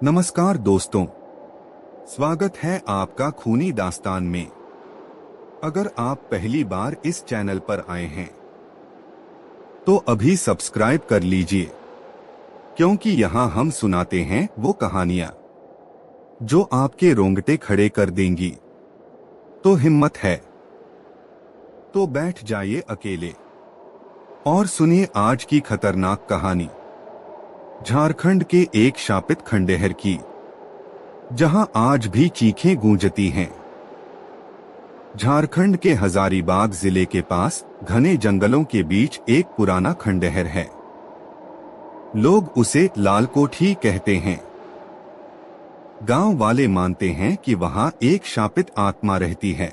नमस्कार दोस्तों, स्वागत है आपका खूनी दास्तान में। अगर आप पहली बार इस चैनल पर आए हैं तो अभी सब्सक्राइब कर लीजिए, क्योंकि यहाँ हम सुनाते हैं वो कहानियाँ जो आपके रोंगटे खड़े कर देंगी। तो हिम्मत है तो बैठ जाइए अकेले और सुनिए आज की खतरनाक कहानी, झारखंड के एक शापित खंडहर की, जहां आज भी चीखें गूंजती हैं। झारखंड के हजारीबाग जिले के पास घने जंगलों के बीच एक पुराना खंडहर है। लोग उसे लाल कोठी कहते हैं। गांव वाले मानते हैं कि वहां एक शापित आत्मा रहती है।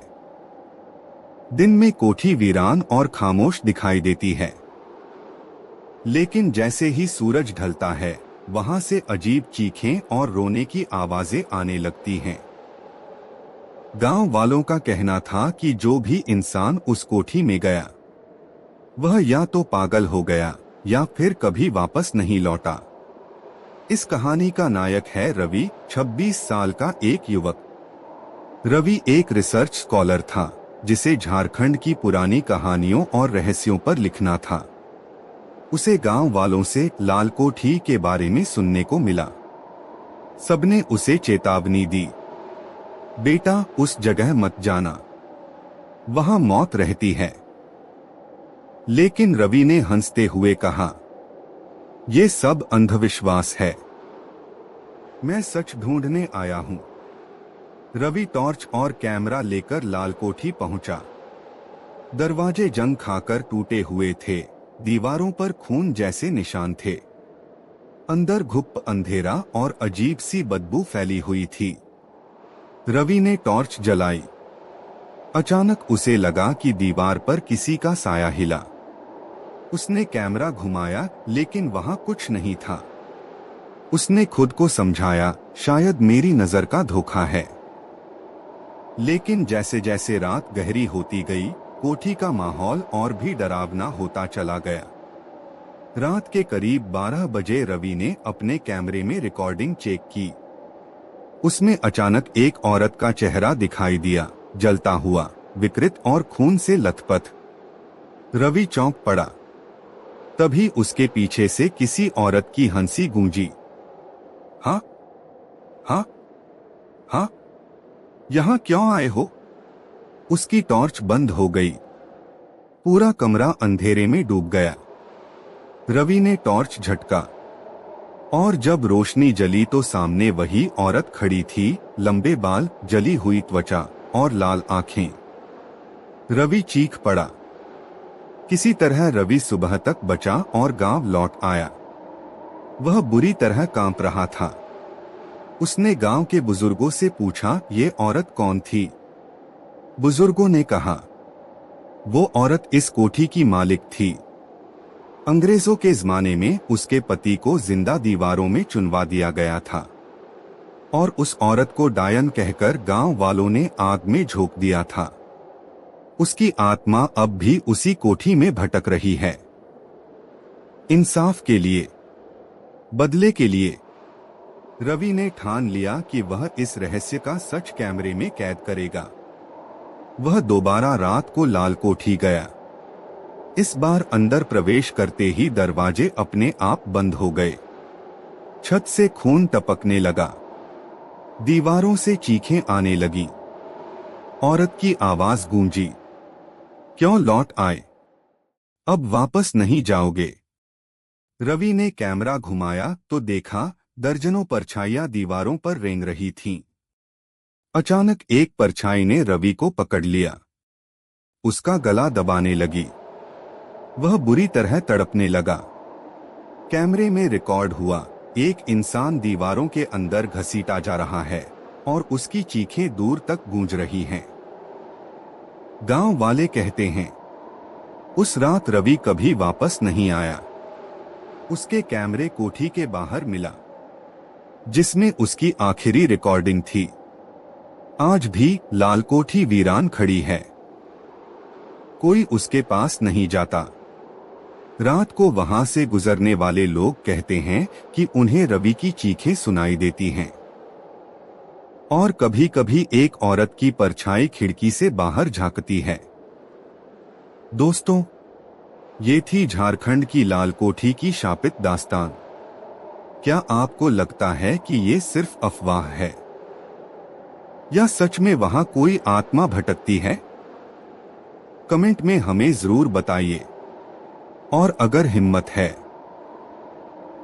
दिन में कोठी वीरान और खामोश दिखाई देती है, लेकिन जैसे ही सूरज ढलता है वहां से अजीब चीखें और रोने की आवाजें आने लगती हैं। गांव वालों का कहना था कि जो भी इंसान उस कोठी में गया वह या तो पागल हो गया या फिर कभी वापस नहीं लौटा। इस कहानी का नायक है रवि, 26 साल का एक युवक। रवि एक रिसर्च स्कॉलर था जिसे झारखंड की पुरानी कहानियों और रहस्यों पर लिखना था। उसे गांव वालों से लाल कोठी के बारे में सुनने को मिला। सबने उसे चेतावनी दी, बेटा उस जगह मत जाना, वहां मौत रहती है। लेकिन रवि ने हंसते हुए कहा, ये सब अंधविश्वास है, मैं सच ढूंढने आया हूं। रवि टॉर्च और कैमरा लेकर लाल कोठी पहुंचा। दरवाजे जंग खाकर टूटे हुए थे, दीवारों पर खून जैसे निशान थे। अंदर घुप अंधेरा और अजीब सी बदबू फैली हुई थी। रवि ने टॉर्च जलाई। अचानक उसे लगा कि दीवार पर किसी का साया हिला। उसने कैमरा घुमाया, लेकिन वहां कुछ नहीं था। उसने खुद को समझाया, शायद मेरी नजर का धोखा है। लेकिन जैसे जैसे रात गहरी होती गई, कोठी का माहौल और भी डरावना होता चला गया। रात के करीब 12 बजे रवि ने अपने कैमरे में रिकॉर्डिंग चेक की। उसमें अचानक एक औरत का चेहरा दिखाई दिया, जलता हुआ, विकृत और खून से लथपथ। रवि चौंक पड़ा। तभी उसके पीछे से किसी औरत की हंसी गूंजी, हाँ हाँ हाँ, यहाँ क्यों आए हो? उसकी टॉर्च बंद हो गई। पूरा कमरा अंधेरे में डूब गया। रवि ने टॉर्च झटका और जब रोशनी जली तो सामने वही औरत खड़ी थी, लंबे बाल, जली हुई त्वचा और लाल आंखें। रवि चीख पड़ा। किसी तरह रवि सुबह तक बचा और गांव लौट आया। वह बुरी तरह कांप रहा था। उसने गांव के बुजुर्गों से पूछा, ये औरत कौन थी? बुजुर्गों ने कहा, वो औरत इस कोठी की मालिक थी। अंग्रेजों के जमाने में उसके पति को जिंदा दीवारों में चुनवा दिया गया था और उस औरत को डायन कहकर गांव वालों ने आग में झोंक दिया था। उसकी आत्मा अब भी उसी कोठी में भटक रही है। इंसाफ के लिए, बदले के लिए रवि ने ठान लिया कि वह इस रहस्य का सच कैमरे में कैद करेगा। वह दोबारा रात को लाल कोठी गया। इस बार अंदर प्रवेश करते ही दरवाजे अपने आप बंद हो गए। छत से खून टपकने लगा। दीवारों से चीखें आने लगी। औरत की आवाज गूंजी, क्यों लौट आए? अब वापस नहीं जाओगे? रवि ने कैमरा घुमाया तो देखा, दर्जनों परछाइयां दीवारों पर रेंग रही थीं। अचानक एक परछाई ने रवि को पकड़ लिया। उसका गला दबाने लगी। वह बुरी तरह तड़पने लगा। कैमरे में रिकॉर्ड हुआ, एक इंसान दीवारों के अंदर घसीटा जा रहा है और उसकी चीखें दूर तक गूंज रही हैं। गांव वाले कहते हैं, उस रात रवि कभी वापस नहीं आया। उसके कैमरे कोठी के बाहर मिला, जिसमें उसकी आखिरी रिकॉर्डिंग थी। आज भी लाल कोठी वीरान खड़ी है। कोई उसके पास नहीं जाता। रात को वहां से गुजरने वाले लोग कहते हैं कि उन्हें रवि की चीखें सुनाई देती हैं और कभी कभी एक औरत की परछाई खिड़की से बाहर झांकती है। दोस्तों, ये थी झारखंड की लाल कोठी की शापित दास्तान। क्या आपको लगता है कि ये सिर्फ अफवाह है या सच में वहां कोई आत्मा भटकती है? कमेंट में हमें जरूर बताइए। और अगर हिम्मत है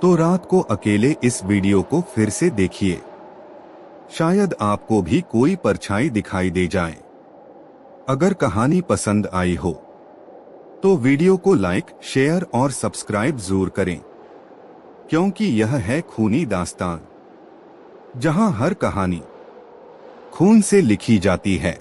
तो रात को अकेले इस वीडियो को फिर से देखिए, शायद आपको भी कोई परछाई दिखाई दे जाए। अगर कहानी पसंद आई हो तो वीडियो को लाइक, शेयर और सब्सक्राइब जरूर करें, क्योंकि यह है खूनी दास्तान, जहां हर कहानी खून से लिखी जाती है।